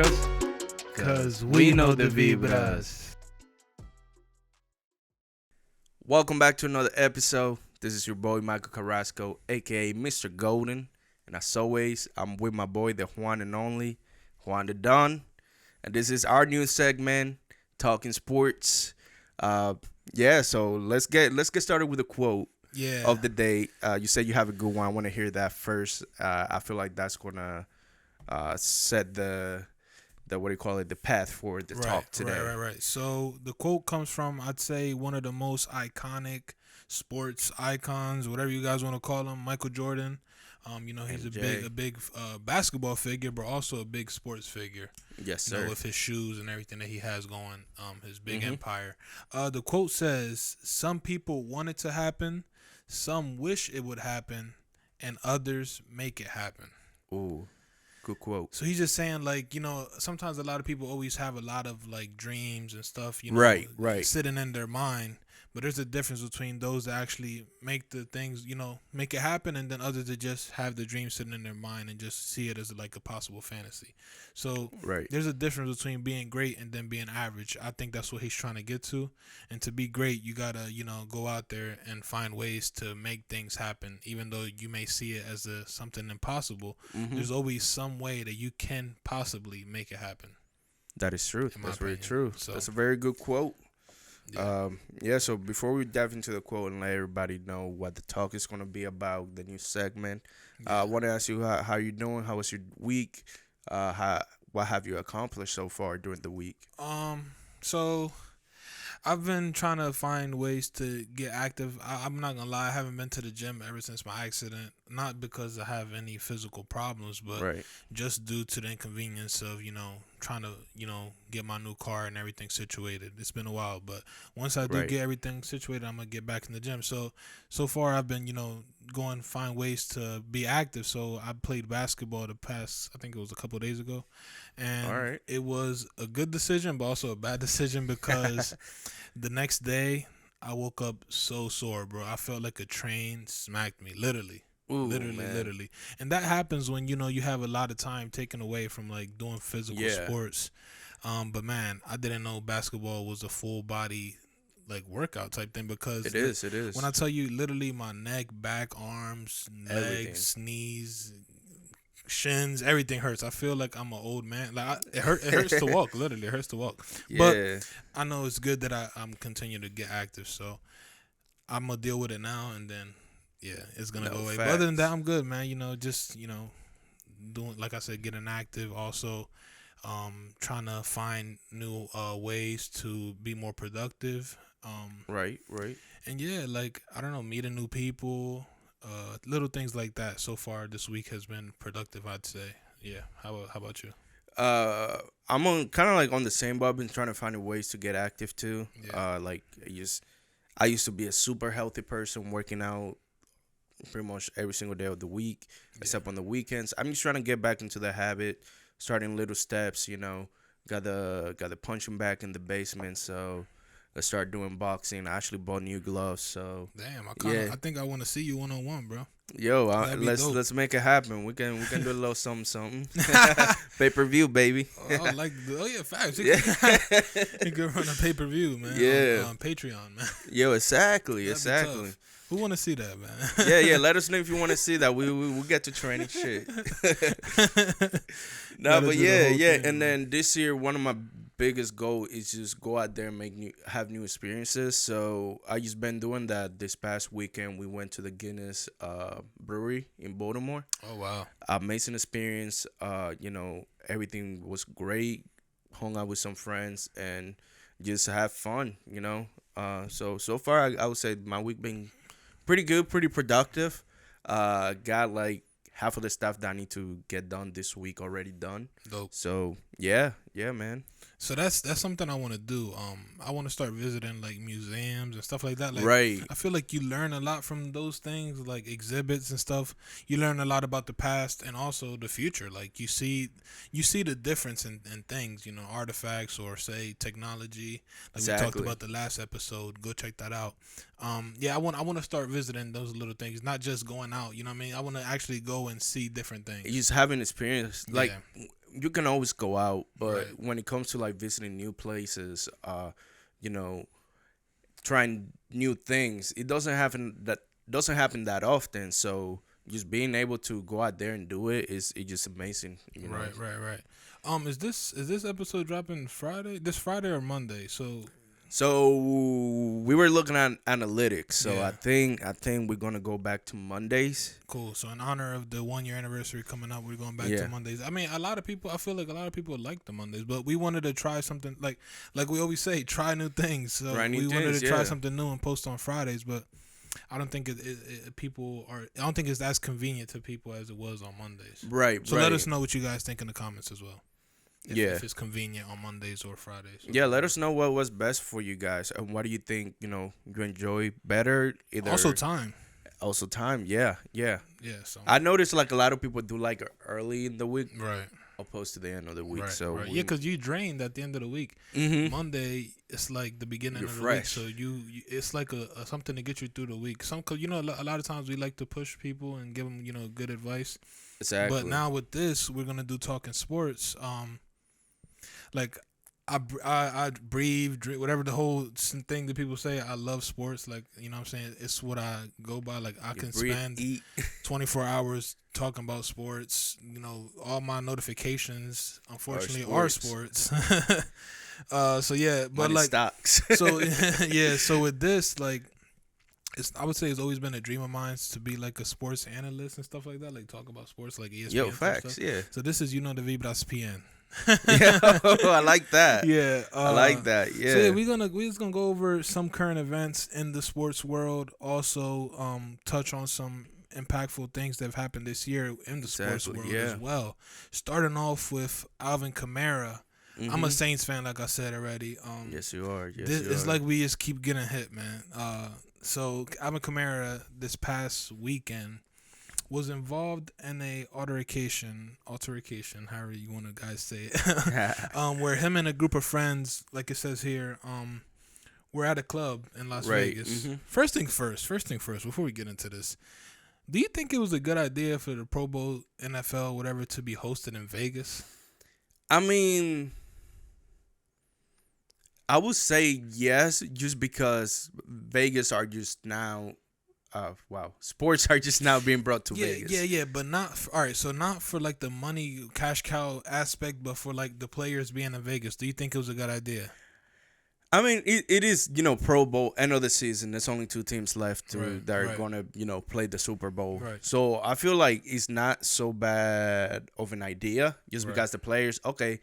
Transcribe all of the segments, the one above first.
vibras? Cause we know the vibras. Welcome back to another episode. This is your boy Michael Carrasco, aka Mr. Golden. And as always, I'm with my boy, the one and only Juan the Don. And this is our new segment, Talking Sports. So let's get started with a quote of the day. You said you have a good one. I want to hear that first. I feel like that's gonna set the the path for the talk today. Right. So the quote comes from, I'd say, one of the most iconic sports icons, whatever you guys want to call him, Michael Jordan. He's a big basketball figure, but also a big sports figure. Yes, sir. With his shoes and everything that he has going, his big empire. The quote says, "Some people want it to happen, some wish it would happen, and others make it happen." Ooh, good quote. So he's just saying, sometimes a lot of people always have a lot of dreams and stuff, right, sitting in their mind. But there's a difference between those that actually make the things, make it happen, and then others that just have the dream sitting in their mind and just see it as like a possible fantasy. So there's a difference between being great and then being average. I think that's what he's trying to get to. And to be great, you got to, go out there and find ways to make things happen. Even though you may see it as something impossible, there's always some way that you can possibly make it happen. That is true. That's very true. So, that's a very good quote. So before we dive into the quote and let everybody know what the talk is going to be about, the new segment, I want to ask you how you doing? How was your week? What have you accomplished so far during the week? So I've been trying to find ways to get active. I'm not gonna lie, I haven't been to the gym ever since my accident. Not because I have any physical problems, but just due to the inconvenience of, trying to, get my new car and everything situated. It's been a while, but once I do get everything situated, I'm gonna get back in the gym. So far I've been, going find ways to be active. So I played basketball the past, I think it was a couple of days ago. And it was a good decision, but also a bad decision because the next day I woke up so sore, bro. I felt like a train smacked me, literally. Ooh, literally. And that happens when, you have a lot of time taken away from doing physical sports. But man, I didn't know basketball was a full body workout type thing, because it is. When I tell you, literally my neck, back, arms, legs, knees, shins, everything hurts. I feel like I'm an old man. It hurts to walk. Literally, it hurts to walk. Yeah. But I know it's good that I'm continuing to get active. So I'm gonna deal with it now, and then it's gonna go away. But other than that, I'm good, man. Just doing, like I said, getting active. Also, trying to find new ways to be more productive. Right. And I don't know, meeting new people. Little things like that. So far this week has been productive, I'd say. Yeah. How about you? I'm on the same boat. I've been trying to find ways to get active too. I used to be a super healthy person, working out pretty much every single day of the week, except on the weekends. I'm just trying to get back into the habit, starting little steps. Got the punching bag in the basement, so let's start doing boxing. I actually bought new gloves, so damn. I think I want to see you 1-on-1, bro. Yo, let's make it happen. We can do a little something. Pay-per-view, baby. Facts. You can run a pay-per-view, man. Yeah, on Patreon, man. Yo, exactly. Who want to see that, man? Yeah. Let us know if you want to see that. We'll get to training shit. Thing, and then this year, one of my biggest goal is just go out there and have new experiences. So I just been doing that. This past weekend, we went to the Guinness brewery in Baltimore. Oh wow! Amazing experience. Everything was great. Hung out with some friends and just have fun. So far I would say my week been pretty good, pretty productive. Got half of the stuff that I need to get done this week already done. Dope. So yeah, man. So that's something I want to do. I want to start visiting museums and stuff like that. Right. I feel like you learn a lot from those things, like exhibits and stuff. You learn a lot about the past and also the future. You see the difference in things, artifacts or say technology. Exactly. We talked about the last episode. Go check that out. I want to start visiting those little things, not just going out. You know what I mean? I want to actually go and see different things. You just have an experience. you can always go out, but Right. when it comes to like visiting new places, you know, trying new things, it doesn't happen that often. So just being able to go out there and do it's just amazing. You know? Right. Is this episode dropping Friday? This Friday or Monday? So we were looking at analytics. So Yeah. I think we're gonna go back to Mondays. Cool. So in honor of the 1-year anniversary coming up, we're going back to Mondays. I mean, I feel like a lot of people like the Mondays, but we wanted to try something like we always say, try new things. So we wanted to try something new and post on Fridays, but I don't think I don't think it's as convenient to people as it was on Mondays. Right. So let us know what you guys think in the comments as well. If it's convenient on Mondays or Fridays. Yeah, let us know what was best for you guys and what do you think, you enjoy better. Also time, yeah. So I noticed like a lot of people do like early in the week, right, opposed to the end of the week. Right, so right. Yeah, because you drained at the end of the week. Mm-hmm. Monday, it's like the beginning of the week, so you it's like a something to get you through the week. Cause a lot of times we like to push people and give them good advice. Exactly. But now with this, we're gonna do talking sports. Like I breathe, whatever the whole thing that people say. I love sports. Like, what I'm saying, it's what I go by. Like, I can spend 24 hours talking about sports. All my notifications, unfortunately, are sports. So yeah, but like stocks. So yeah, so with this, like, I would say it's always been a dream of mine to be like a sports analyst and stuff like that. Like, talk about sports, like ESPN. Yo, facts, yeah. So this is the Vibras PN. Yeah, I like that. Yeah, I like that. Yeah. So yeah, we're just gonna go over some current events in the sports world. Also, touch on some impactful things that have happened this year in the sports world as well. Starting off with Alvin Kamara. Mm-hmm. I'm a Saints fan, like I said already. Yes, you are. It's like we just keep getting hit, man. So Alvin Kamara this past weekend was involved in a altercation, however you want to guys say it, where him and a group of friends, like it says here, were at a club in Las Vegas. Mm-hmm. First thing first, before we get into this, do you think it was a good idea for the Pro Bowl, NFL, whatever, to be hosted in Vegas? I mean, I would say yes, just because Vegas are just now... sports are just now being brought to Vegas. Yeah, but not not for like the money cash cow aspect, but for like the players being in Vegas. Do you think it was a good idea? I mean, it is, Pro Bowl, end of the season. There's only 2 teams left that are going to, play the Super Bowl. Right. So I feel like it's not so bad of an idea just because the players, okay,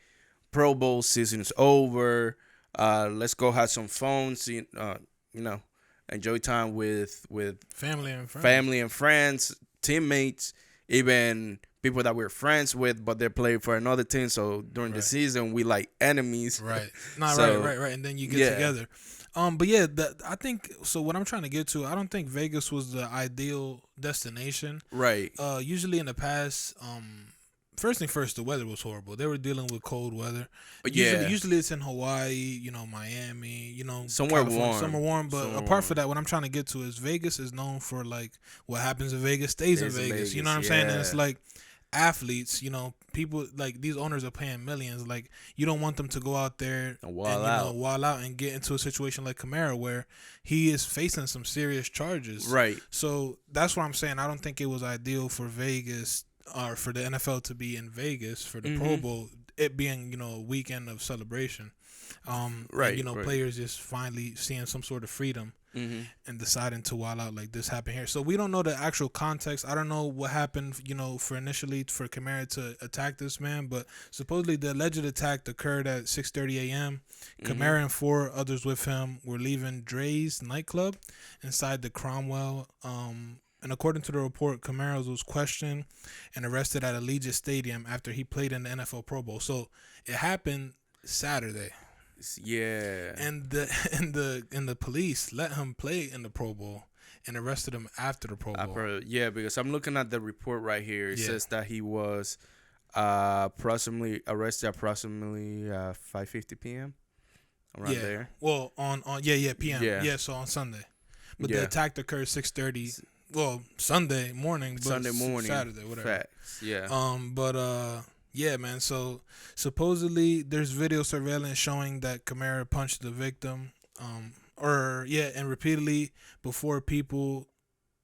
Pro Bowl season is over. Let's go have some fun, enjoy time with family and friends, teammates, even people that we're friends with, but they're playing for another team. So during the season, we like enemies. Right. Right. And then you get together. But yeah, I think so. What I'm trying to get to, I don't think Vegas was the ideal destination. Right. Usually in the past, first thing first, the weather was horrible. They were dealing with cold weather. Usually it's in Hawaii, Miami, somewhere warm. But apart from that, what I'm trying to get to is Vegas is known for like what happens in Vegas stays in Vegas. You know what I'm saying? And it's like athletes, people like these owners are paying millions. Like, you don't want them to go out there and wall out and get into a situation like Kamara where he is facing some serious charges. Right. So that's what I'm saying. I don't think it was ideal for Vegas or for the NFL to be in Vegas for the Pro Bowl, it being, a weekend of celebration. Right. And, players just finally seeing some sort of freedom and deciding to wild out like this happened here. So we don't know the actual context. I don't know what happened, for Kamara to attack this man, but supposedly the alleged attack occurred at 6:30 a.m. Kamara and 4 others with him were leaving Dre's nightclub inside the Cromwell. And according to the report, Kamara was questioned and arrested at Allegiant Stadium after he played in the NFL Pro Bowl. So it happened Saturday. Yeah. And the police let him play in the Pro Bowl and arrested him after the Pro Bowl. Because I'm looking at the report right here. It says that he was arrested approximately 5:50 p.m. around there. Well, on p.m. Yeah, so on Sunday. But the attack occurred 6:30. Well, Sunday morning, but Saturday, whatever. Facts. Yeah. Yeah, man. So supposedly there's video surveillance showing that Kamara punched the victim, and repeatedly before people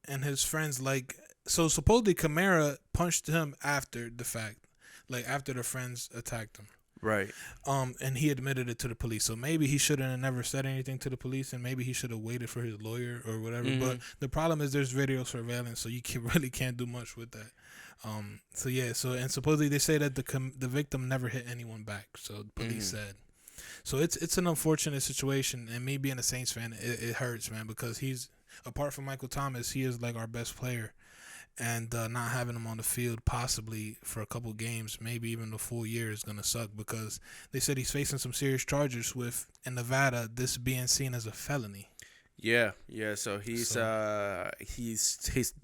and his friends. Like, so supposedly Kamara punched him after the fact, like after the friends attacked him. Right. And he admitted it to the police. So maybe he shouldn't have never said anything to the police, and maybe he should have waited for his lawyer or whatever. Mm-hmm. But the problem is there's video surveillance, so you really can't do much with that. And supposedly they say that the victim never hit anyone back. So the police said. So it's an unfortunate situation, and me being a Saints fan, it hurts, man, because he's, apart from Michael Thomas, he is like our best player. And not having him on the field possibly for a couple games, maybe even the full year, is going to suck, because they said he's facing some serious charges with, in Nevada, this being seen as a felony. Yeah. So the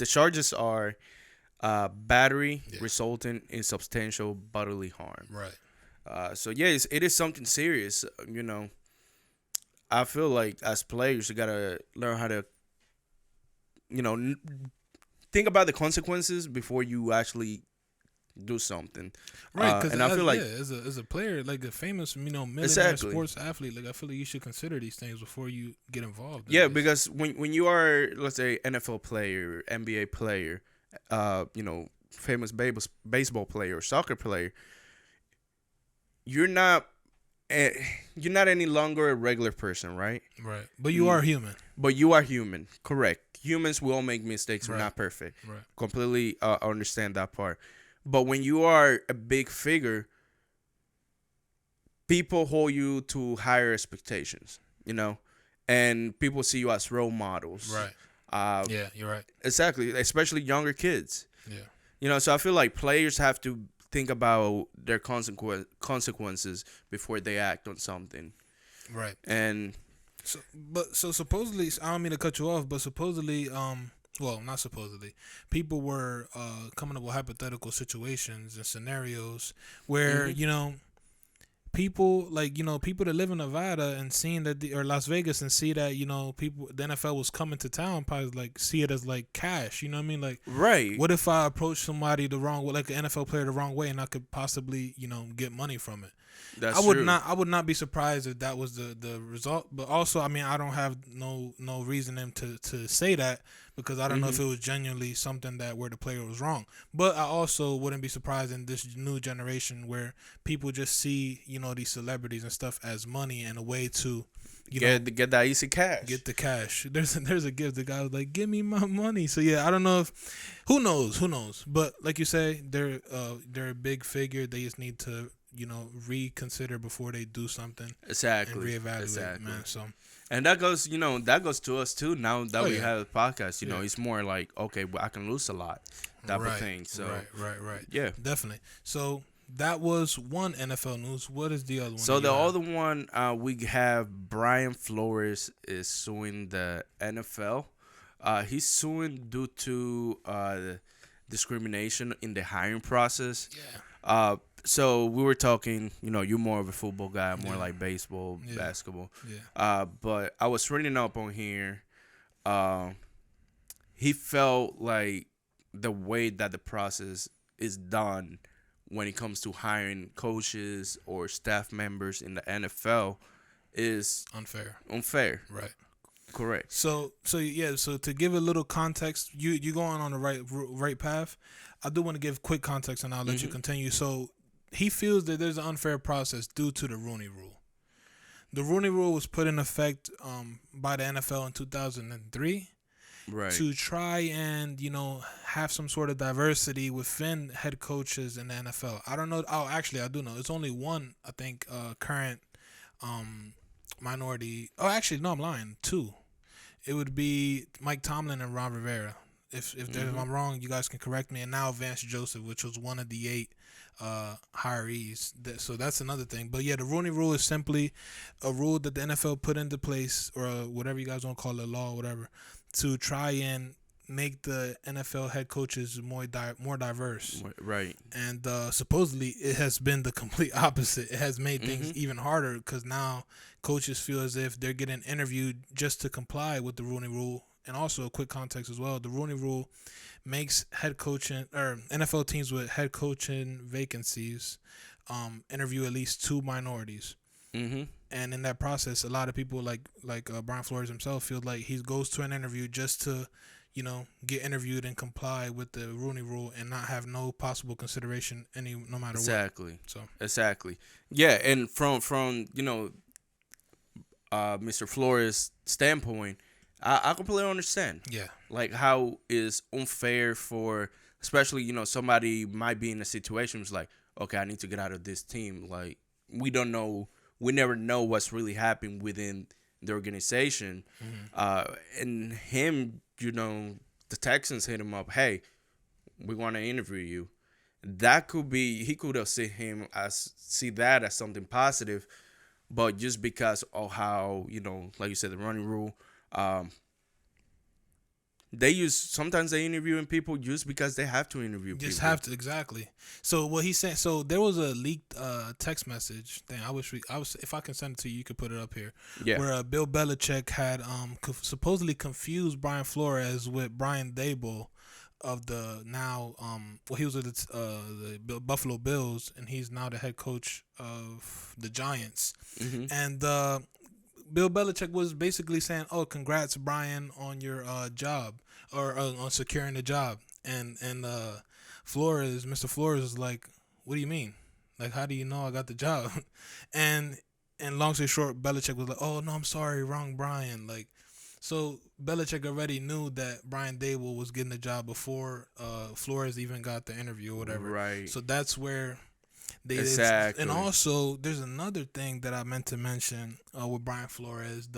charges are battery resulting in substantial bodily harm. Right. It is something serious. I feel like as players, you got to learn how to, think about the consequences before you actually do something. Right, and I feel like as a player, like a famous, millionaire sports athlete, like I feel like you should consider these things before you get involved. Because when you are, let's say, NFL player, NBA player, famous baseball player or soccer player, you're not any longer a regular person, right? Right, but you are human. But you are human, correct. Humans will make mistakes. Right. We're not perfect. Right. Completely understand that part. But when you are a big figure, people hold you to higher expectations, and people see you as role models. Right. You're right. Exactly, especially younger kids. Yeah. So I feel like players have to think about their consequences before they act on something. Right. And so supposedly, I don't mean to cut you off, but supposedly, not supposedly, people were coming up with hypothetical situations and scenarios where people that live in Nevada and seeing that or Las Vegas and see that the NFL was coming to town, probably like see it as like cash. You know what I mean? Like, right. What if I approach somebody the wrong way, like an NFL player the wrong way, and I could possibly get money from it? That's true. I would not be surprised if that was the result. But also, I mean, I don't have no reason to say that, because I don't know if it was genuinely something that where the player was wrong. But I also wouldn't be surprised in this new generation where people just see these celebrities and stuff as money and a way to get that easy cash. Get the cash. There's a gift. The guy was like, "Give me my money." So yeah, I don't know if who knows. But like you say, they're a big figure. They just need to reconsider before they do something. Exactly. And reevaluate, man. So, and that goes to us too. Now that we have a podcast, it's more like, okay, well, I can lose a lot, type of thing. So right. Yeah, definitely. So that was one NFL news. What is the other one? So the other one, we have Brian Flores is suing the NFL. He's suing due to discrimination in the hiring process. Yeah. So we were talking, you're more of a football guy, more like baseball, basketball. Yeah. But I was reading up on here. He felt like the way that the process is done when it comes to hiring coaches or staff members in the NFL is unfair. Right. Correct. So to give a little context, you going on the right path. I do want to give quick context, and I'll let you continue. So he feels that there's an unfair process due to the Rooney Rule. The Rooney Rule was put in effect by the NFL in 2003. Right. To try and, have some sort of diversity within head coaches in the NFL. I don't know. Oh, actually, I do know. It's only one, I think, current minority. Oh, actually, no, I'm lying. Two. It would be Mike Tomlin and Ron Rivera. If I'm wrong, you guys can correct me. And now Vance Joseph, which was one of the 8 hirees. So that's another thing. But yeah, the Rooney Rule is simply a rule that the NFL put into place, or whatever you guys want to call it, law or whatever, to try and make the NFL head coaches more diverse. Right. And supposedly it has been the complete opposite. It has made things even harder, because now coaches feel as if they're getting interviewed just to comply with the Rooney Rule, and also a quick context as well. The Rooney Rule makes head coaching or NFL teams with head coaching vacancies interview at least 2 minorities. Mm-hmm. And in that process, a lot of people like Brian Flores himself feel like he goes to an interview just to, get interviewed and comply with the Rooney Rule and not have no possible consideration no matter exactly. what. So exactly. Yeah, and from Mr. Flores' standpoint, I completely understand. Yeah. Like how is unfair for, especially somebody might be in a situation who's like, okay, I need to get out of this team. Like we never know what's really happening within the organization. Mm-hmm. And him, the Texans hit him up. Hey, we want to interview you. That could be, he could have see that as something positive, but just because of how like you said, the running rule, sometimes they interviewing people just because they have to interview people. Just have to, exactly. So what he said. So there was a leaked text message thing. If I can send it to you, you could put it up here. Yeah. Where Bill Belichick had supposedly confused Brian Flores with Brian Daboll of the now he was with the Buffalo Bills, and he's now the head coach of the Giants. Mm-hmm. And Bill Belichick was basically saying, "Oh, congrats, Brian, on your job or on securing the job." And Mr. Flores is like, "What do you mean? Like, how do you know I got the job?" and long story short, Belichick was like, "Oh no, I'm sorry, wrong Brian." Like, so Belichick already knew that Brian Daboll was getting the job before Flores even got the interview or whatever. Right. So that's where. Exactly. And also, there's another thing that I meant to mention with Brian Flores.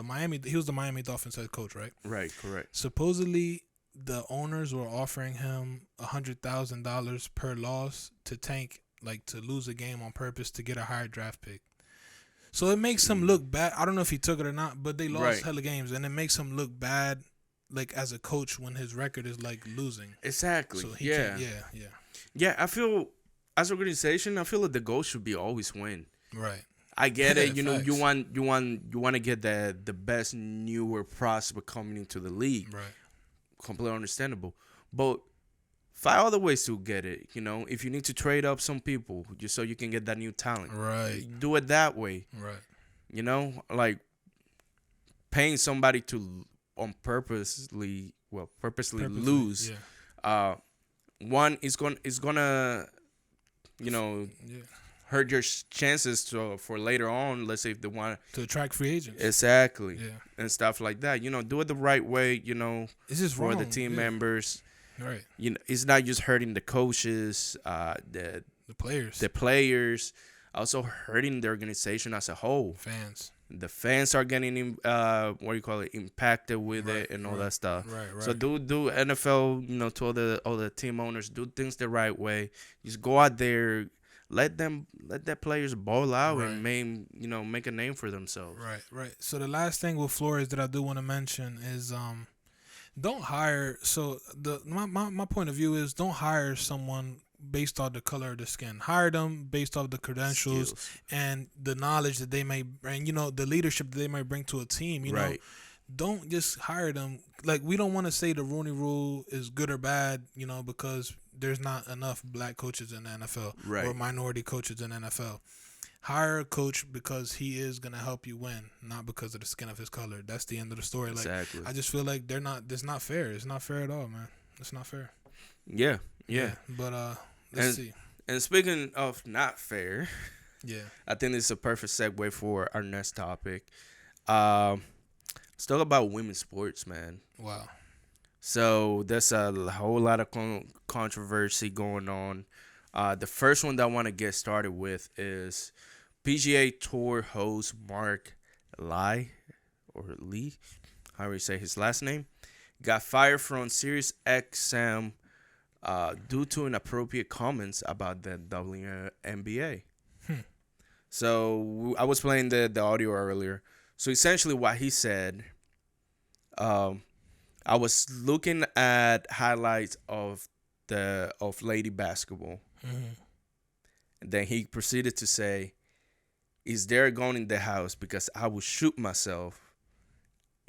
He was the Miami Dolphins head coach, right? Right, correct. Supposedly, the owners were offering him $100,000 per loss to tank, like to lose a game on purpose to get a higher draft pick. So it makes him look bad. I don't know if he took it or not, but they lost hella games, and it makes him look bad, like as a coach when his record is like losing. Exactly. So yeah. I feel. As an organization, I feel like the goal should be always win. Right. I get it. You want to get the best newer prospect coming into the league. Right. Completely understandable. But find other ways to get it. If you need to trade up some people just so you can get that new talent. Right. Do it that way. Right. Like paying somebody to purposely lose. Yeah. One is gonna hurt your chances for later on. Let's say if they want to attract free agents, exactly, and stuff like that. Do it the right way. It's just for wrong. The team members. Right. It's not just hurting the coaches, the players, also hurting the organization as a whole. The fans are getting impacted with it and all that stuff. Right. So do NFL, to all the team owners, do things the right way. Just go out there, let their players ball out and make a name for themselves. Right. So the last thing with Flores that I do want to mention is don't hire. So my point of view is don't hire someone based off the color of the skin. Hire them based off the credentials and the knowledge that they may bring, the leadership that they might bring to a team, you know. Don't just hire them. Like, we don't want to say the Rooney Rule is good or bad, because there's not enough black coaches in the NFL or minority coaches in the NFL. Hire a coach because he is going to help you win, not because of the skin of his color. That's the end of the story. Exactly. Like, I just feel like it's not fair. It's not fair at all, man. It's not fair. Yeah. But let's see. And speaking of not fair, I think this is a perfect segue for our next topic. Let's talk about women's sports, man. Wow. So there's a whole lot of controversy going on. The first one that I want to get started with is PGA Tour host Mark Lee, however you say his last name, got fired from Sirius XM due to inappropriate comments about the WNBA. So I was playing the audio earlier. So essentially what he said, I was looking at highlights of lady basketball. And then he proceeded to say, "Is there a gun in the house? Because I would shoot myself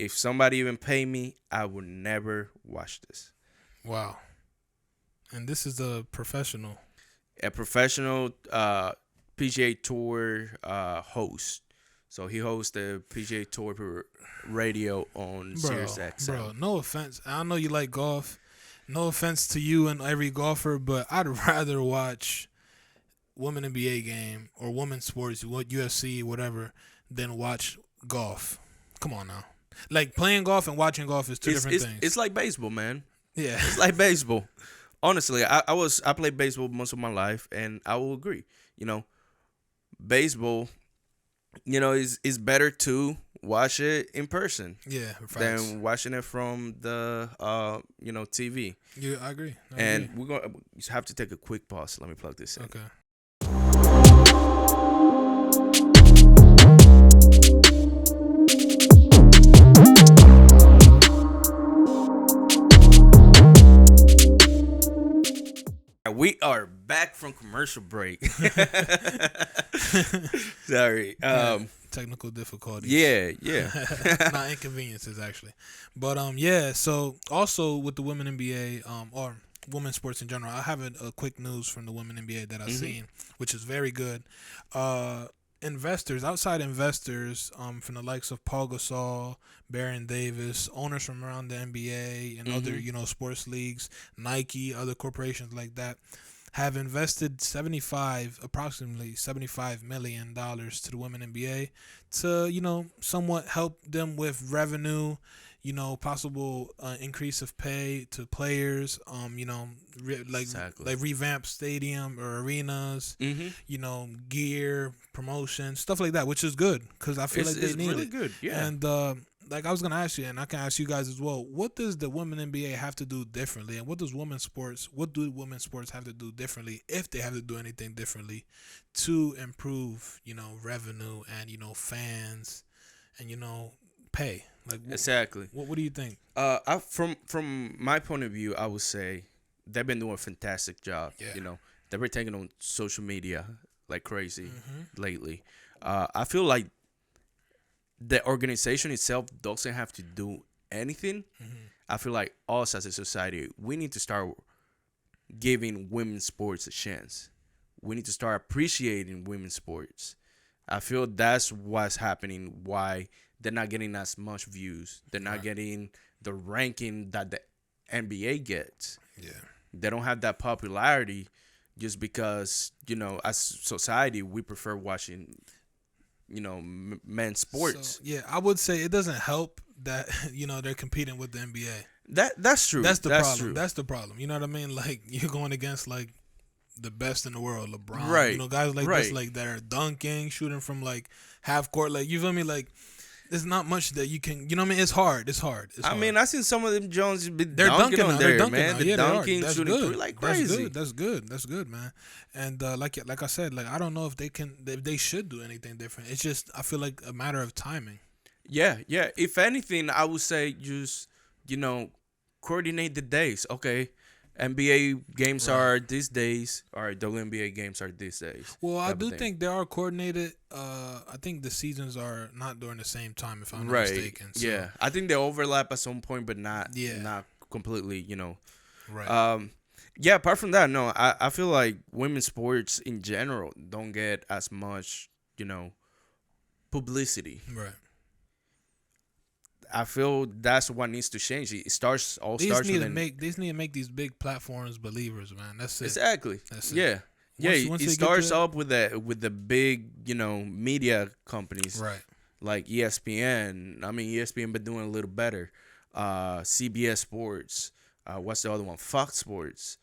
if somebody even pay me, I would never watch this. Wow. And this is a professional PGA Tour host. So he hosts the PGA Tour radio on SiriusXM. Bro, no offense. I know you like golf. No offense to you and every golfer, but I'd rather watch women NBA game or women's sports, what UFC, whatever, than watch golf. Come on now. Like playing golf and watching golf is two different things. It's like baseball, man. Yeah. It's like baseball. Honestly, I played baseball most of my life, and I will agree. Baseball, is better to watch it in person. Yeah, than watching it from the TV. Yeah, I agree. We're gonna have to take a quick pause. Let me plug this in. Okay. We are back from commercial break. Sorry. Technical difficulties. Yeah. Not inconveniences, actually. But, so also with the women NBA, or women's sports in general, I have a quick news from the women NBA that I've seen, which is very good. Outside investors, from the likes of Paul Gasol, Baron Davis, owners from around the NBA and other, sports leagues, Nike, other corporations like that, have invested approximately $75 million to the women NBA to, somewhat help them with revenue, possible increase of pay to players, like revamp stadium or arenas, gear, promotion, stuff like that, which is good because I feel like they need really it. Good, yeah. And I was gonna ask you, and I can ask you guys as well, what does the women NBA have to do differently, and what do women's sports have to do differently, if they have to do anything differently, to improve, revenue and fans, and pay. Like exactly. What do you think? From my point of view, I would say they've been doing a fantastic job. Yeah. They've been taking on social media like crazy lately. I feel like the organization itself doesn't have to do anything. I feel like us as a society, we need to start giving women's sports a chance. We need to start appreciating women's sports. I feel that's what's happening, why they're not getting as much views. They're not getting the ranking that the NBA gets. Yeah. They don't have that popularity just because, as society, we prefer watching, men's sports. So, I would say it doesn't help that, they're competing with the NBA. That's true. That's the problem. True. That's the problem. You know what I mean? Like, you're going against, like, the best in the world, LeBron. Right. Guys like this, like, that are dunking, shooting from, like, half court. Like, you feel me? Like, there's not much that you can, It's hard. It's hard. I mean, I seen some of them Jones be they're dunking on now. there, They're dunking man. now. They're dunking, That's shooting good. through like crazy. That's good, man. And like I said, like I don't know if they should do anything different. It's just I feel like a matter of timing. Yeah. If anything, I would say just coordinate the days. Okay, NBA games are these days. All right, WNBA games are these days. Well, I do think they are coordinated. I think the seasons are not during the same time, if I'm not mistaken. So. Yeah, I think they overlap at some point, but not completely. Right. Yeah. Apart from that, no, I feel like women's sports in general don't get as much, publicity. Right. I feel that's what needs to change. They need to make these big platforms believers, man. That's it. Exactly. That's it. Yeah. Once it starts up with the big, media companies. Right. Like ESPN. I mean, ESPN been doing a little better. CBS Sports. What's the other one? Fox Sports.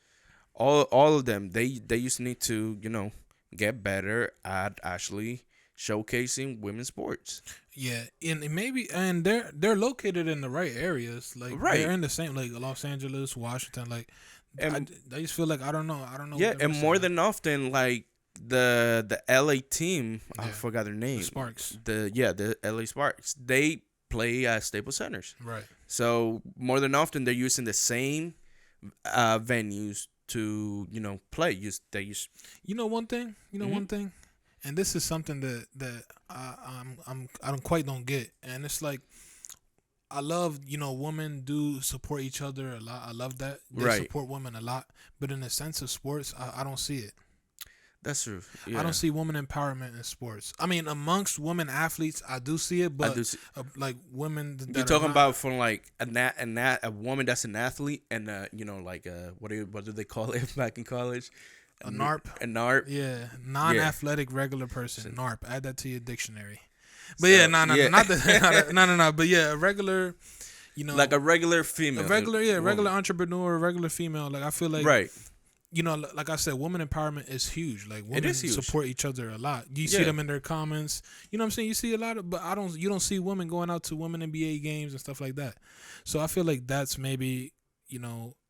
All of them. They just need to, get better at actually showcasing women's sports. Yeah, and they're located in the right areas. Like they're in the same, like Los Angeles, Washington. Like I just feel like I don't know. Yeah, and more than often, like the LA team, I forgot their name. The Sparks. The LA Sparks. They play at Staples Centers. Right. So more than often, they're using the same venues to play. One thing. One thing. And this is something that I don't get, and it's like I love, women do support each other a lot. I love that. They support women a lot. But in the sense of sports, I don't see it. That's true. Yeah. I don't see women empowerment in sports. I mean, amongst women athletes, I do see it, but like women that you're talking about from like a woman that's an athlete and like what do they call it back in college? A NARP. A NARP. Yeah, non-athletic regular person. NARP. Add that to your dictionary. But no. But yeah, a regular, like a regular female, regular entrepreneur, regular female. Like I feel like right. Like I said, woman empowerment is huge. Like women huge. support each other a lot. You see them in their comments. You know what I'm saying? You see a lot of, but you don't see women going out to women NBA games and stuff like that. So I feel like that's maybe,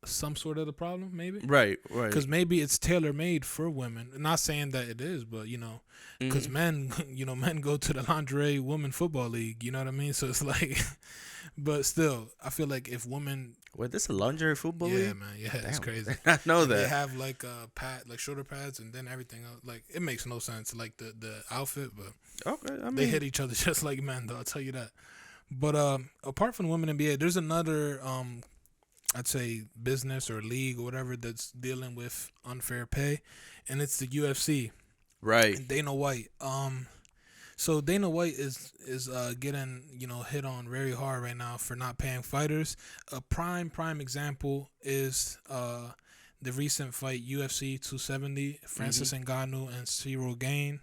some sort of the problem, maybe. Right. Because maybe it's tailor made for women. Not saying that it is, but because men, men go to the lingerie women football league. You know what I mean? So it's like, but still, I feel like if women. Wait, this a lingerie football league? Yeah, man. Yeah, it's crazy. I know that. They have like shoulder pads, and then everything else. Like it makes no sense. Like the outfit, but okay, they hit each other just like men, though. I'll tell you that. But apart from women NBA, there's another I'd say business or league or whatever that's dealing with unfair pay, and it's the UFC. Right. And Dana White. So Dana White is getting hit on very hard right now for not paying fighters. A prime example is the recent fight UFC 270, Francis Ngannou and Cyril Gane.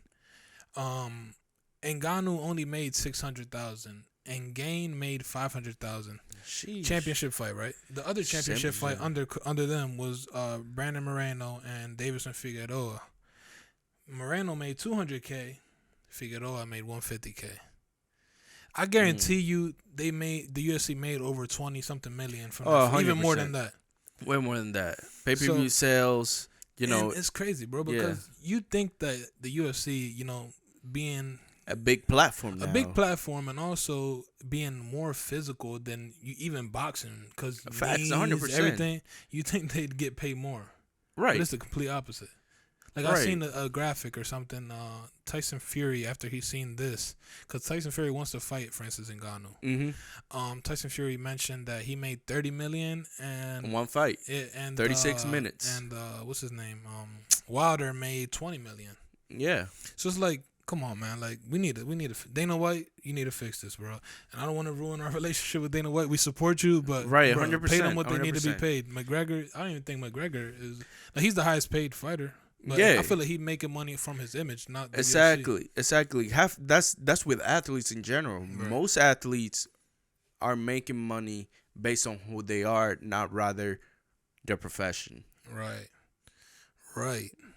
Ngannou only made $600,000 and Gane made $500,000. Championship fight, right? The other championship fight under them was Brandon Moreno and Davison Figueroa. Moreno made $200K. Figueroa made $150K. I guarantee you, the UFC made over 20-something million from that. Even more than that. Way more than that. Pay-per-view sales, And it's crazy, bro, because you think that the UFC, being a big platform now. A big platform, and also being more physical than even boxing, because facts, 100%. Everything, you think they'd get paid more. Right. But it's the complete opposite. Like, I seen a graphic or something, Tyson Fury, after he's seen this, because Tyson Fury wants to fight Francis Ngannou. Tyson Fury mentioned that he made $30 million and one fight, 36 minutes. And what's his name? Wilder made $20 million. Yeah. So it's like, come on, man. Like, we need to Dana White, you need to fix this, bro. And I don't want to ruin our relationship with Dana White. We support you, but right, bro, 100%, pay them what they 100%. need to be paid. McGregor, I don't even think McGregor is. Like, he's the highest paid fighter. But yeah, I feel like he's making money from his image, not the exactly. UFC. Exactly. That's with athletes in general. Right. Most athletes are making money based on who they are, not rather their profession. Right.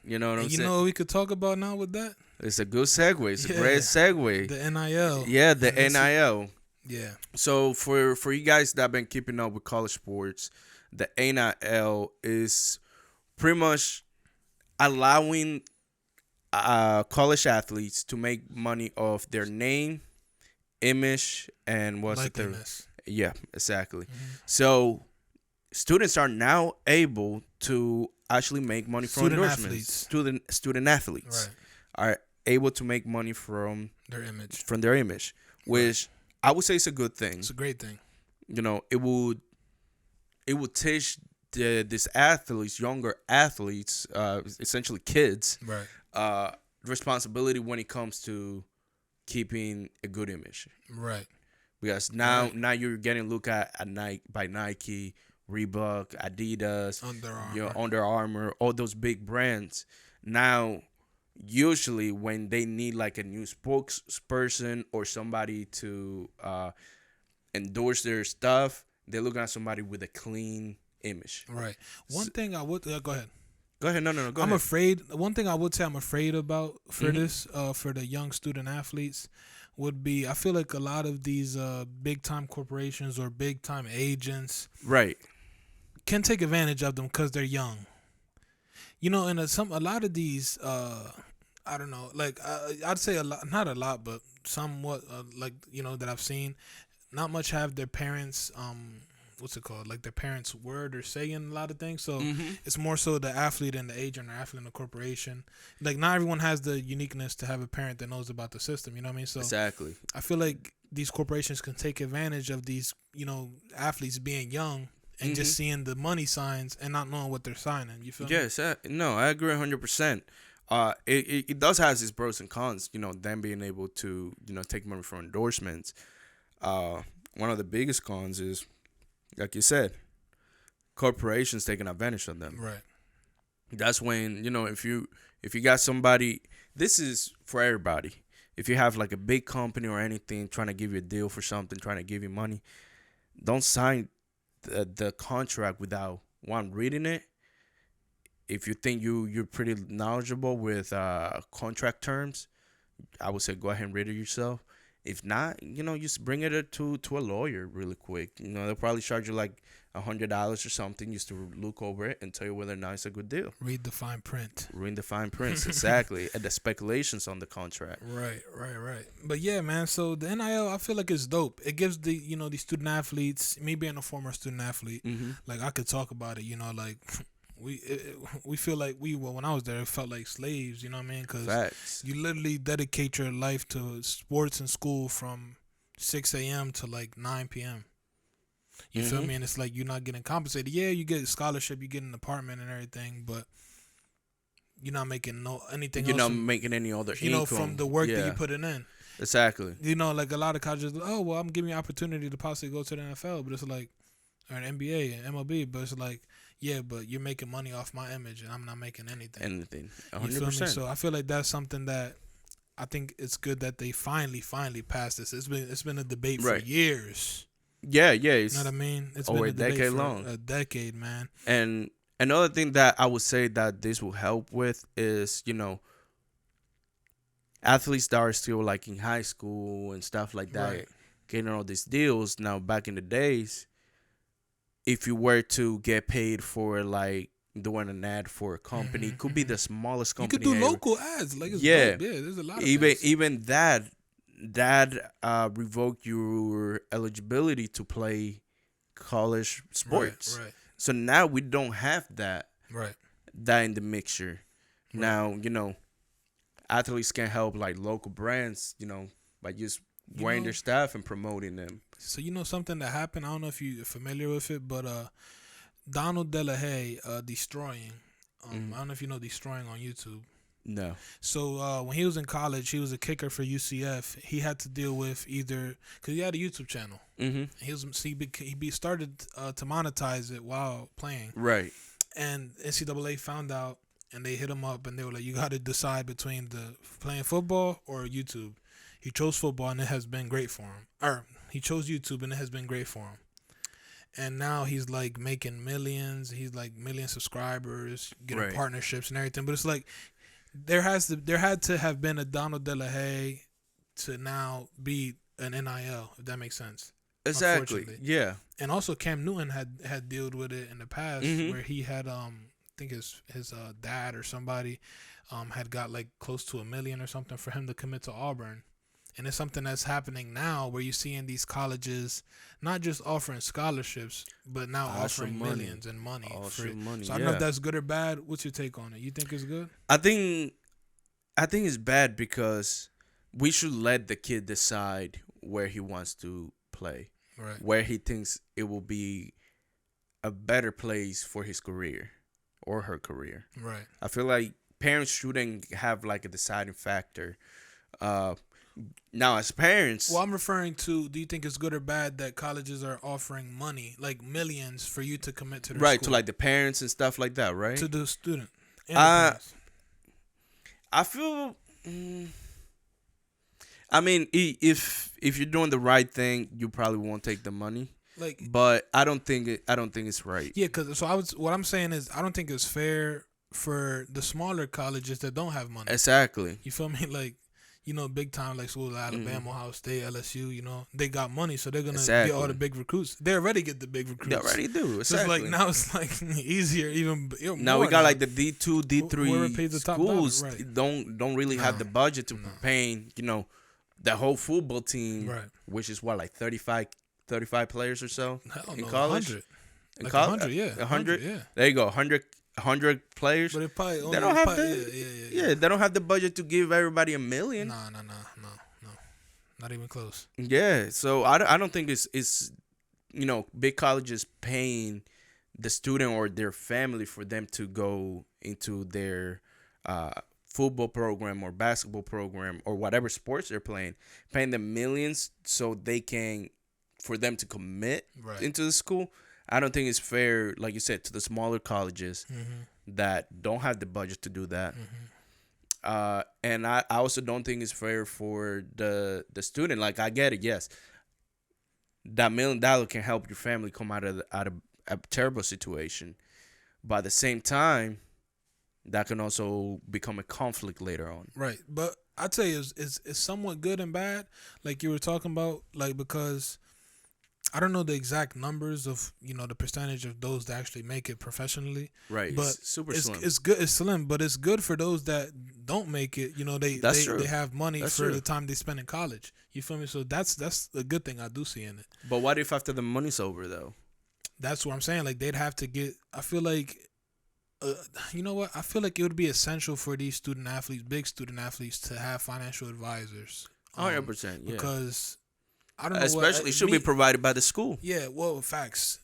You know what I'm saying? You know what we could talk about now with that? It's a good segue. It's a great segue. The NIL. Yeah, the NIL. Yeah. So for you guys that have been keeping up with college sports, the NIL is pretty much allowing college athletes to make money off their name, image, and what's it? Yeah, exactly. So students are now able to actually make money from endorsements. Student athletes are able to make money from their image. Which I would say is a good thing. It's a great thing. It would teach these athletes, younger athletes, essentially kids, responsibility when it comes to keeping a good image. Right. Because now you're getting looked at by Nike, Reebok, Adidas, Under Armour, all those big brands. Now, usually when they need like a new spokesperson or somebody to endorse their stuff, they're looking at somebody with a clean image. Right. One thing I would go ahead. Go ahead. No. Go ahead. I'm afraid. One thing I would say I'm afraid about for this, for the young student athletes, would be I feel like a lot of these big time corporations or big time agents, can take advantage of them because they're young. And a lot of these, I don't know, like I'd say a lot, not a lot, but somewhat, that I've seen, not much have their parents, what's it called? Like their parents' word or say in a lot of things. So it's more so the athlete and the agent or athlete and the corporation. Like not everyone has the uniqueness to have a parent that knows about the system. You know what I mean? So exactly. I feel like these corporations can take advantage of these, athletes being young and just seeing the money signs and not knowing what they're signing. You feel me? Yes, no, I agree 100%. It does have its pros and cons. Them being able to take money from endorsements. One of the biggest cons is, like you said, corporations taking advantage of them. Right. That's when if you got somebody. This is for everybody. If you have like a big company or anything trying to give you a deal for something, trying to give you money, don't sign the contract without reading it. If you think you're pretty knowledgeable with contract terms, I would say go ahead and read it yourself. If not, just bring it to a lawyer really quick. They'll probably charge you like $100 or something just to look over it and tell you whether or not it's a good deal. Read the fine print. Read the fine prints, exactly. And the speculations on the contract. Right. But yeah, man, so the NIL, I feel like it's dope. It gives the, these student athletes, me being a former student athlete, like I could talk about it, like we feel like when I was there, it felt like slaves, you know what I mean? Because you literally dedicate your life to sports and school from 6 a.m. to like 9 p.m. You feel me? And it's like you're not getting compensated. Yeah, you get a scholarship, you get an apartment and everything, but you're not making anything else. You're not making any other income. From the work that you put in. Exactly. Like a lot of colleges, I'm giving you opportunity to possibly go to the NFL, but it's like, or an NBA and MLB, but it's like, yeah, but you're making money off my image and I'm not making anything. 100%. You feel me? So I feel like that's something that I think it's good that they finally passed this. It's been a debate for years. Yeah. You know what I mean? It's been a decade long. A decade, man. And another thing that I would say that this will help with is, athletes that are still like in high school and stuff like that, getting all these deals. Now, back in the days, if you were to get paid for like doing an ad for a company, it could be the smallest company. You could do local ads. Like it's dope. Yeah, there's a lot of even that revoked your eligibility to play college sports. Right. So now we don't have that. Right. That in the mixture. Right. Now, athletes can help like local brands, by just wearing their stuff and promoting them. So something that happened, I don't know if you're familiar with it, but Donald Delahaye, Destroying. I don't know if you know Destroying on YouTube. No. So when he was in college, he was a kicker for UCF. He had to deal with because he had a YouTube channel. He started to monetize it while playing. Right. And NCAA found out, and they hit him up, and they were like, "You got to decide between the playing football or YouTube." He chose football, and it has been great for him. Or he chose YouTube, and it has been great for him. And now he's like making millions. He's like million subscribers, getting partnerships and everything. But it's like there had to have been a Donald Delahaye to now be an NIL, if that makes sense. Exactly. Yeah. And also Cam Newton had dealt with it in the past where he had I think his dad or somebody had got like close to $1 million or something for him to commit to Auburn. And it's something that's happening now where you're seeing these colleges not just offering scholarships, but now offering millions and money. So I don't know if that's good or bad. What's your take on it? You think it's good? I think it's bad because we should let the kid decide where he wants to play, where he thinks it will be a better place for his career or her career. Right. I feel like parents shouldn't have like a deciding factor. Now, as parents... Well, I'm referring to, do you think it's good or bad that colleges are offering money, like millions, for you to commit to their school? To like the parents and stuff like that, right? To the student and the parents. I feel... I mean, if you're doing the right thing, you probably won't take the money. But I don't think it's right. Yeah, what I'm saying is I don't think it's fair for the smaller colleges that don't have money. Exactly. You feel me? Like, big time like schools like Alabama, Ohio State, LSU, they got money, so they're going to get all the big recruits. They already get the big recruits. They already do. Exactly. So it's like, now it's like easier, even now more we got like the D2, D3 schools don't really have the budget to paying, the whole football team, which is what, like 35 35 players or so in college. 100. Like 100, yeah. 100? Yeah. There you go. 100 players. But it probably only they don't have the budget to give everybody $1 million. No. Not even close. Yeah, so I don't think it's big colleges paying the student or their family for them to go into their uh, football program or basketball program or whatever sports they're paying them millions so they can for them to commit into the school. I don't think it's fair, like you said, to the smaller colleges that don't have the budget to do that. And I also don't think it's fair for the student. Like, I get it, yes, that $1 million can help your family come out of a terrible situation, but at the same time, that can also become a conflict later on. Right, but I tell you, it's somewhat good and bad, like you were talking about, like, because I don't know the exact numbers of the percentage of those that actually make it professionally. Right, but it's super slim. It's good. It's slim, but it's good for those that don't make it. They have money for the time they spend in college. You feel me? So that's a good thing I do see in it. But what if after the money's over though? That's what I'm saying. Like, they'd have to get. I feel like, you know what? I feel like it would be essential for these student athletes, big student athletes, to have financial advisors. 100%. Yeah. Because I don't know. Especially should be provided by the school. Yeah, well, facts.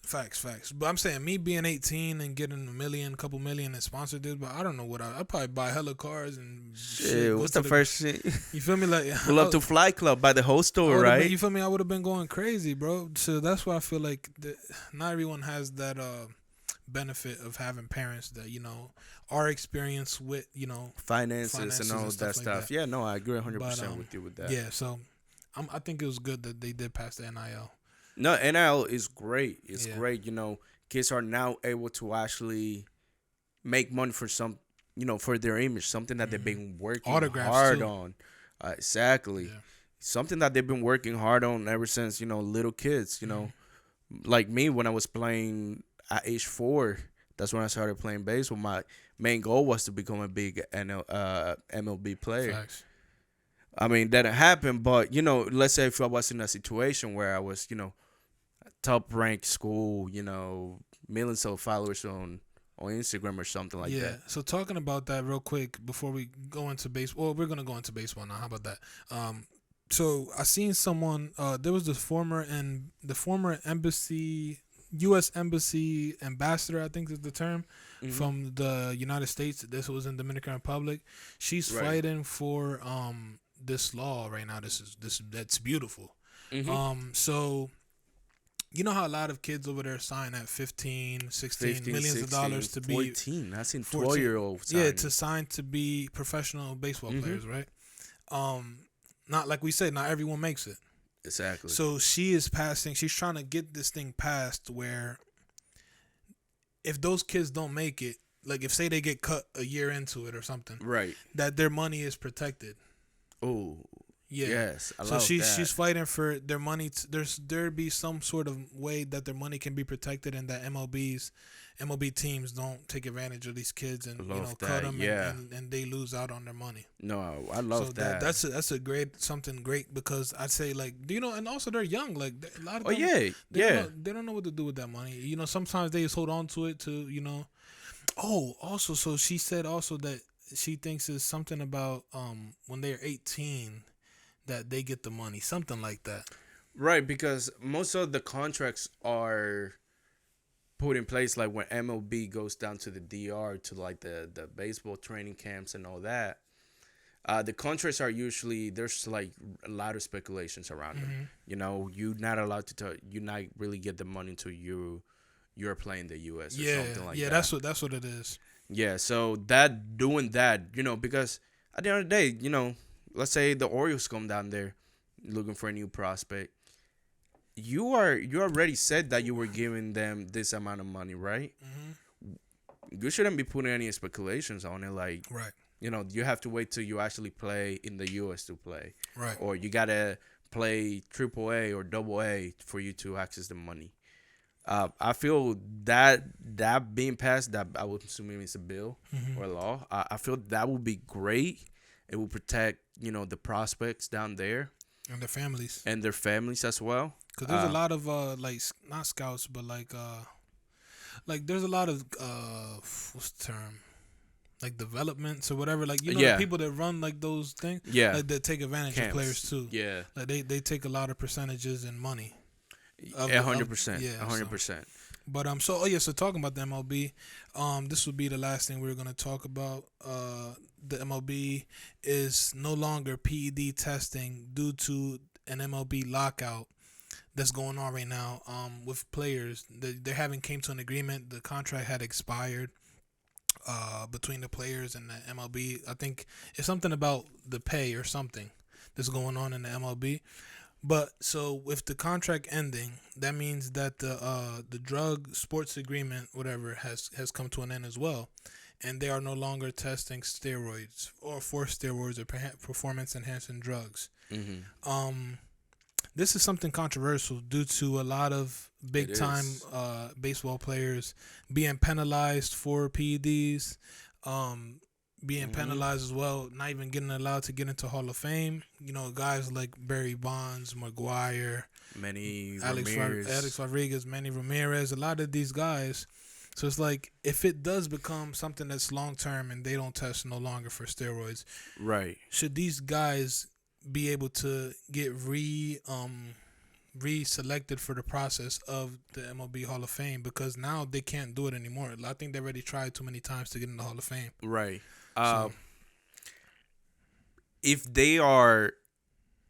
But I'm saying, me being 18 and getting couple million and sponsored this, but I don't know what I'd probably buy hella cars and shit. What's the first shit? You feel me? Like, pull up to Fly Club by the whole store, right? You feel me? I would have been going crazy, bro. So that's why I feel like not everyone has that benefit of having parents that are experienced with finances and all that stuff. Yeah, no, I agree 100% with you with that. Yeah, so I think it was good that they did pass the NIL. No, NIL is great. It's great. Kids are now able to actually make money for for their image, something that they've been working hard on. Exactly. Yeah. Something that they've been working hard on ever since, little kids, like me when I was playing at age 4. That's when I started playing baseball. My main goal was to become a big MLB player. Facts. I mean, that happened, but, let's say if I was in a situation where I was, top-ranked school, millions of followers on Instagram or something like that. Yeah, so talking about that real quick before we go into baseball. Well, we're going to go into baseball now. How about that? So I seen someone, there was the former U.S. Embassy ambassador, I think is the term, from the United States. This was in Dominican Republic. She's fighting for this law right now. That's beautiful. So you know how a lot of kids over there sign at 15, 16 millions of dollars to 14. be 14. I've seen 12-year-olds. Yeah, to sign to be professional baseball players, right? Not like we said, not everyone makes it. Exactly. So she's trying to get this thing passed where if those kids don't make it, like if say they get cut a year into it or something, right, that their money is protected. Oh, yeah. Yes, I love that. So she's fighting for their money. There be some sort of way that their money can be protected, and that MLB teams don't take advantage of these kids and cut them, and they lose out on their money. No, I love that. That's a great something great, because I'd say, like, and also they're young. Like, a lot of them, they don't know what to do with that money. Sometimes they just hold on to it to. Oh, also, so she said also that she thinks it's something about when they're 18 that they get the money, something like that. Right, because most of the contracts are put in place like when MLB goes down to the DR to like the baseball training camps and all that. The contracts are usually, there's like a lot of speculations around them. You're not allowed to you not really get the money until you're playing the US or something like that. Yeah, that's what it is. Yeah, so doing that, because at the end of the day, let's say the Orioles come down there looking for a new prospect. You already said that you were giving them this amount of money, right? You shouldn't be putting any speculations on it. Like, right. You have to wait till you actually play in the U.S. to play. Right. Or you got to play AAA or AA for you to access the money. I feel that being passed, that I would assume it's a bill or a law. I feel that would be great. It will protect, the prospects down there. And their families. And their families as well. Because there's a lot of, like, not scouts, but, like there's a lot of, what's the term? like developments or whatever. Like, you know, the people that run like those things, like that take advantage of players too. Yeah, like they take a lot of percentages and money. 100%. 100%. But so talking about the MLB, this would be the last thing we're gonna talk about. The MLB is no longer PED testing due to an MLB lockout that's going on right now. With players, they haven't came to an agreement. The contract had expired. Between the players and the MLB, I think it's something about the pay or something that's going on in the MLB. But so with the contract ending, that means that the drug sports agreement, whatever, has come to an end as well, and they are no longer testing steroids or steroids or performance enhancing drugs. Mm-hmm. This is something controversial due to a lot of big time baseball players being penalized for PEDs, being penalized as well, not even getting allowed to get into Hall of Fame. You know, guys like Barry Bonds, McGuire, Alex Rodriguez, Manny Ramirez, a lot of these guys. So it's like, if it does become something that's long term and they don't test no longer for steroids, right? Should these guys be able to get re-selected for the process of the MLB Hall of Fame, because now they can't do it anymore? I think they already tried too many times to get in the Hall of Fame. Right. If they are,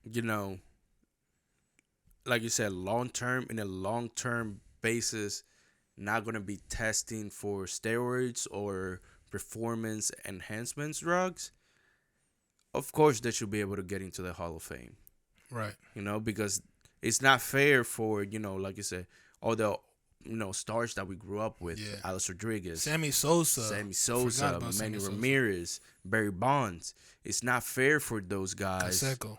you know, like you said, long-term, in a long-term basis, not going to be testing for steroids or performance enhancements drugs, of course they should be able to get into the Hall of Fame. Right. You know, because it's not fair for, you know, like you said, all the, you know, stars that we grew up with. Yeah. Alex Rodriguez, Sammy Sosa, Manny Ramirez, Barry Bonds. It's not fair for those guys. Canseco.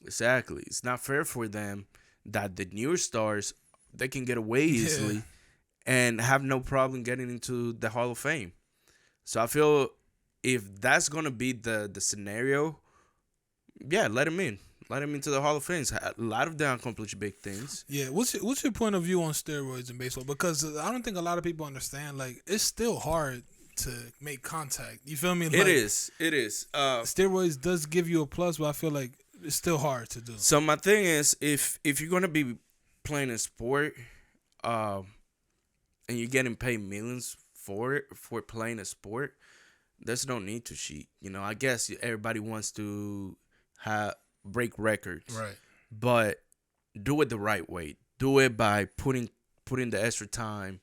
Exactly. It's not fair for them that the newer stars, they can get away easily and have no problem getting into the Hall of Fame. So I feel if that's going to be the scenario, let him in. Let him into the Hall of Fame. A lot of them accomplish big things. Yeah, what's your point of view on steroids in baseball? Because I don't think a lot of people understand. Like, it's still hard to make contact. You feel me? Like, it is. Steroids does give you a plus, but I feel like it's still hard to do. So my thing is, if you're gonna be playing a sport, and you're getting paid millions for playing a sport, there's no need to cheat. You know, I guess everybody wants to break records, right? But do it the right way. Do it by putting the extra time,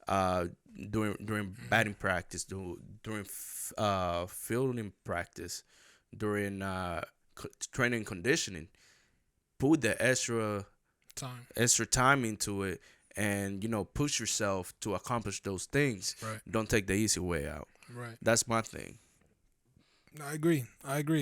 during batting practice, during fielding practice, during training and conditioning. Put the extra time into it, and, you know, push yourself to accomplish those things. Right. Don't take the easy way out. Right. That's my thing. I agree,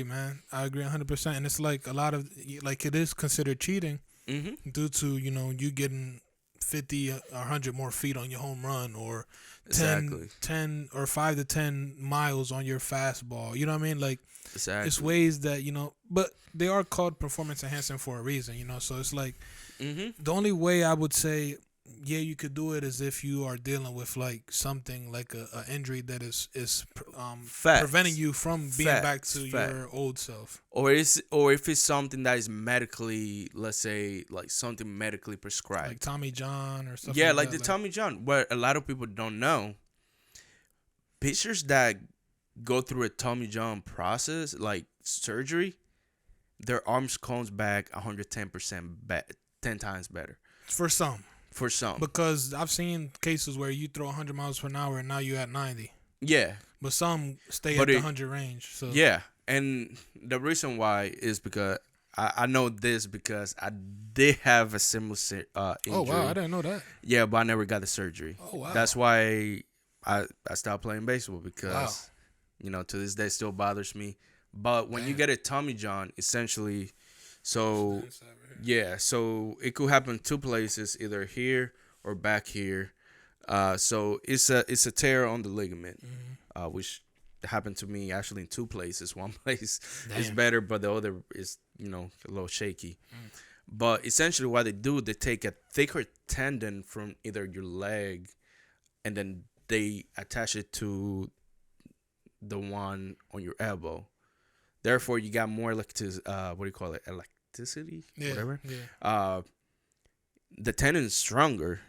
man. I agree 100%. And it's like a lot of, like, it is considered cheating due to, you know, you getting 50 or 100 more feet on your home run, or 10 or 5 to 10 miles on your fastball. You know what I mean? Like, it's ways that, you know, but they are called performance enhancing for a reason, you know? So it's like, the only way I would say, you could do it is if you are dealing with like something like a injury that is preventing you from being back to your old self, or if it's something that is medically, let's say, like something medically prescribed, like Tommy John or something. Yeah, like the Tommy John, where a lot of people don't know. Pitchers that go through a Tommy John process, like surgery, their arms comes back 110%, 10 times better. For some. Because I've seen cases where you throw 100 miles per hour and now you're at 90. Yeah. But some stay at the 100 range. So. Yeah. And the reason why is because I know this because I did have a similar injury. Oh, wow. I didn't know that. Yeah, but I never got the surgery. Oh, wow. That's why I stopped playing baseball, because, you know, to this day still bothers me. But when you get a Tommy John, essentially, so it could happen 2 places, either here or back here. So it's a tear on the ligament, which happened to me actually in 2 places. One place is better, but the other is, you know, a little shaky. But essentially what they do, they take a thicker tendon from either your leg, and then they attach it to the one on your elbow. Therefore, you got more what do you call it? Elasticity? Yeah, whatever. Yeah. The tendon is stronger.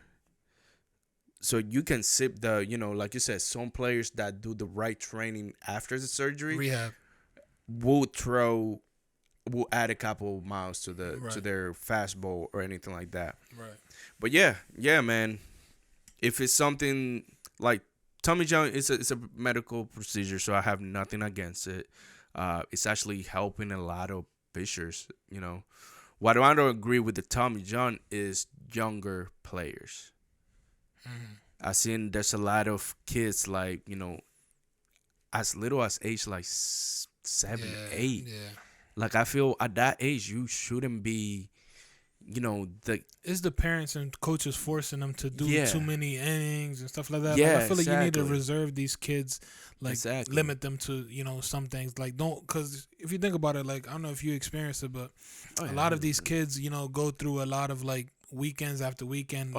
So you can sip like you said, some players that do the right training after the surgery Rehab will add a couple miles to their fastball or anything like that. Right. But yeah, man. If it's something like Tommy John, it's a medical procedure, so I have nothing against it. It's actually helping a lot of pitchers. What I don't agree with the Tommy John is younger players. Mm-hmm. I've seen there's a lot of kids as little as age like 7, 8. Yeah. Like I feel at that age you shouldn't be, it's the parents and coaches forcing them to do too many innings and stuff like that. Yeah, I feel like you need to reserve these kids, limit them to some things. Like because if you think about it, like I don't know if you experienced it, but a lot of these kids, go through a lot of like weekends after weekend.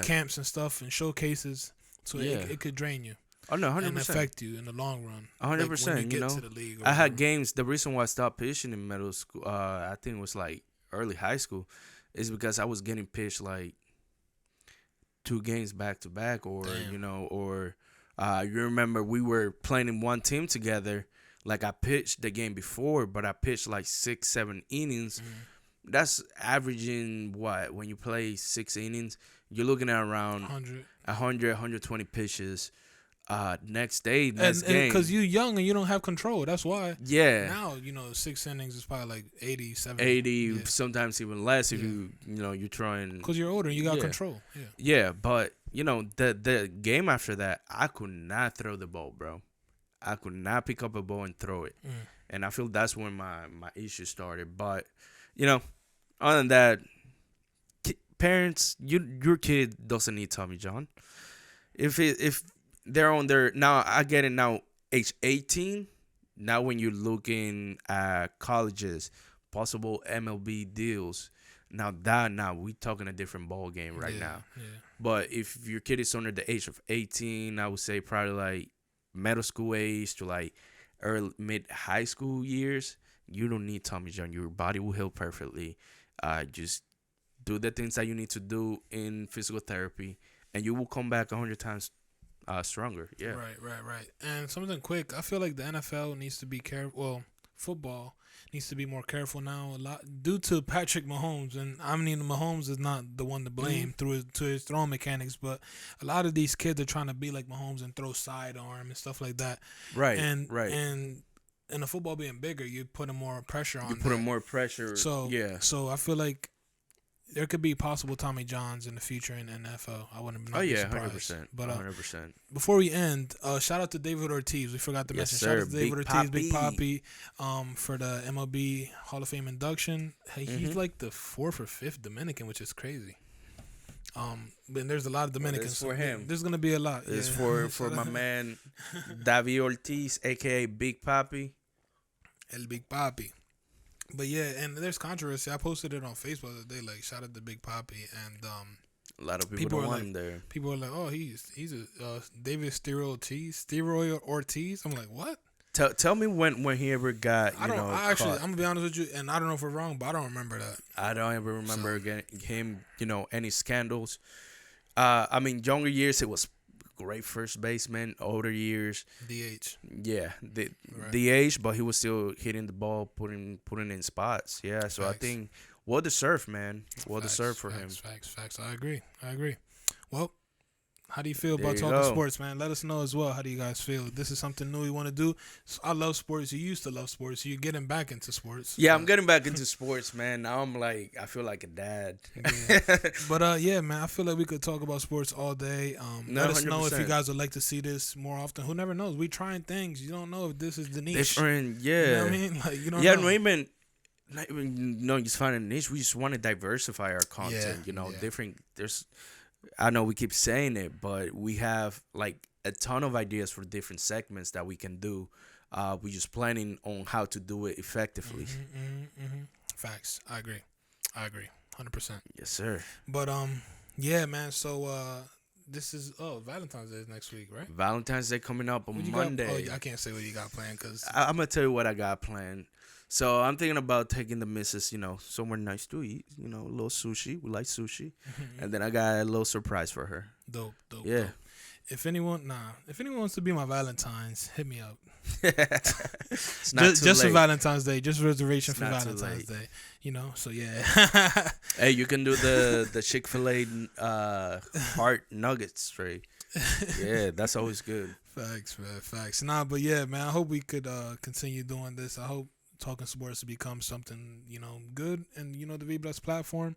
Camps and stuff and showcases, so it could drain you. Oh no, 100%. And affect you in the long run. 100%. When you get to the league. I had games. The reason why I stopped pitching in middle school, I think it was like early high school, is because I was getting pitched like 2 games back to back, or you remember we were playing in one team together. Like I pitched the game before, but I pitched like 6, 7 innings. Mm-hmm. That's averaging what when you play 6 innings, you're looking at around 100, 120 pitches. Next game, because you're young and you don't have control. That's why. Yeah. Now 6 innings is probably like 80, 70. 80, sometimes even less if you're trying. Because you're older and you got control. Yeah. Yeah, but the game after that, I could not throw the ball, bro. I could not pick up a ball and throw it, and I feel that's when my issue started. But other than that, parents, your kid doesn't need Tommy John. If they're on their now, I get it now. Age 18. Now, when you're looking at colleges, possible MLB deals. Now we talking a different ball game right now. Yeah. But if your kid is under the age of 18, I would say probably like middle school age to like early mid high school years, you don't need Tommy John. Your body will heal perfectly. Just do the things that you need to do in physical therapy, and you will come back 100 times. Stronger, yeah. Right. And something quick, I feel like the NFL needs to be careful. Well, football needs to be more careful now. A lot due to Patrick Mahomes, and I mean Mahomes is not the one to blame to his throwing mechanics, but a lot of these kids are trying to be like Mahomes and throw sidearm and stuff like that. Right. And the football being bigger, you're putting more pressure on. You're putting more pressure. So I feel like there could be possible Tommy Johns in the future in the NFL. I wouldn't be surprised. 100%. But 100%. Before we end, shout out to David Ortiz. We forgot to mention. Shout out to David Ortiz, Big Papi, for the MLB Hall of Fame induction. Hey, he's like the 4th or 5th Dominican, which is crazy. But there's a lot of Dominicans. It's for him. There's gonna be a lot. It's for my man David Ortiz, aka Big Papi. El Big Papi. But yeah, and there's controversy. I posted it on Facebook the other day, like shout out to Big Papi, and a lot of people don't want him there. People are like, oh, he's a David Steroid Ortiz. I'm like, what? Tell me when he ever got. I'm gonna be honest with you, and I don't know if we're wrong, but I don't remember that. I don't ever remember him. any scandals. I mean, younger years it was great first baseman. Older years, DH. Yeah, DH, but he was still hitting the ball, putting in spots. Yeah, so Facts. I think well deserved, man. Well deserved for him. Facts. I agree. Well, how do you feel about talking sports, man? Let us know as well. How do you guys feel? This is something new you want to do. So I love sports. You used to love sports. You're getting back into sports. Yeah, I'm getting back into sports, man. Now I feel like a dad. Yeah. But yeah, man, I feel like we could talk about sports all day. Let us know if you guys would like to see this more often. Who never knows? We trying things. You don't know if this is the niche. Different, yeah. You know what I mean? Like you don't know. Yeah, not even just find a niche. We just want to diversify our content. Different. I know we keep saying it, but we have like a ton of ideas for different segments that we can do. We're just planning on how to do it effectively. Facts. I agree. 100%. Yes, sir. But yeah, man. So this is Valentine's Day is next week, right? Valentine's Day coming up on Monday. I can't say what you got planned because I'm gonna tell you what I got planned. So I'm thinking about taking the missus, somewhere nice to eat. A little sushi. We like sushi, and then I got a little surprise for her. Dope. Yeah. Dope. If anyone wants to be my Valentine's, hit me up. It's not just too for late. Valentine's Day, just reservation It's for not too Valentine's late. Day. So yeah. Hey, you can do the Chick-fil-A heart nuggets straight. Yeah, that's always good. Facts, man. Facts. Nah, but yeah, man. I hope we could continue doing this. I hope Talking Sports to become something good, and the V Bless platform.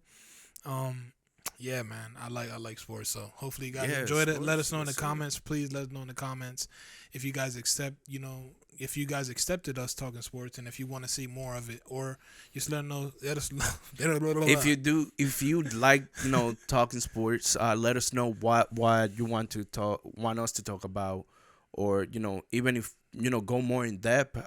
Yeah, man. I like sports, so hopefully you guys enjoyed it. Let us know in the comments. Please let us know in the comments if you guys if you guys accepted us talking sports, and if you want to see more of it, or just let us know. If you like talking sports, let us know what you want us to talk about, or even if go more in depth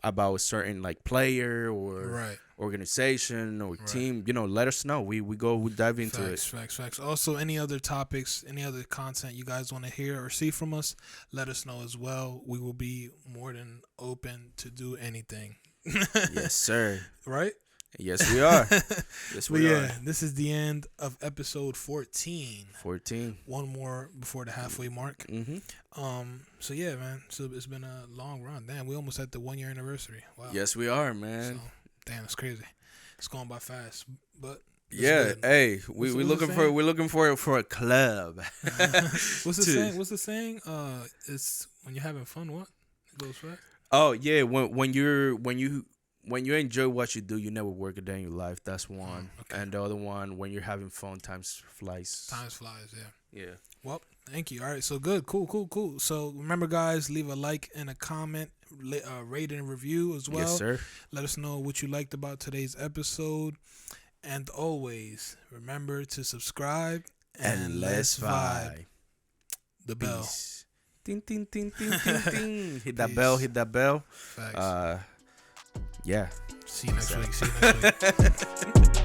about a certain player or organization or team, let us know. We dive into it. Facts. Also, any other topics, any other content you guys want to hear or see from us, let us know as well. We will be more than open to do anything. Yes, sir. Right? Yes, we are. Yes, we are. This is the end of episode 14. 14. One more before the halfway mark. Mm-hmm. So yeah, man. So it's been a long run. Damn, we almost at the 1 year anniversary. Wow. Yes, we are, man. So, damn, it's crazy. It's going by fast, but yeah. good. Hey, we're looking for a club. What's the saying? What's the saying? It's when you're having fun. What? It goes fast. Oh yeah, when you enjoy what you do, you never work a day in your life. That's one. Okay. And the other one, when you're having fun, time flies. Yeah. Well, thank you. All right, so good. Cool. So remember, guys, leave a like and a comment, rate and review as well. Yes, sir. Let us know what you liked about today's episode. And always, remember to subscribe and let's vibe. The bell. Peace. Ding, ding, ding, ding, ding, ding. Hit that bell. Facts. Yeah. See you next week.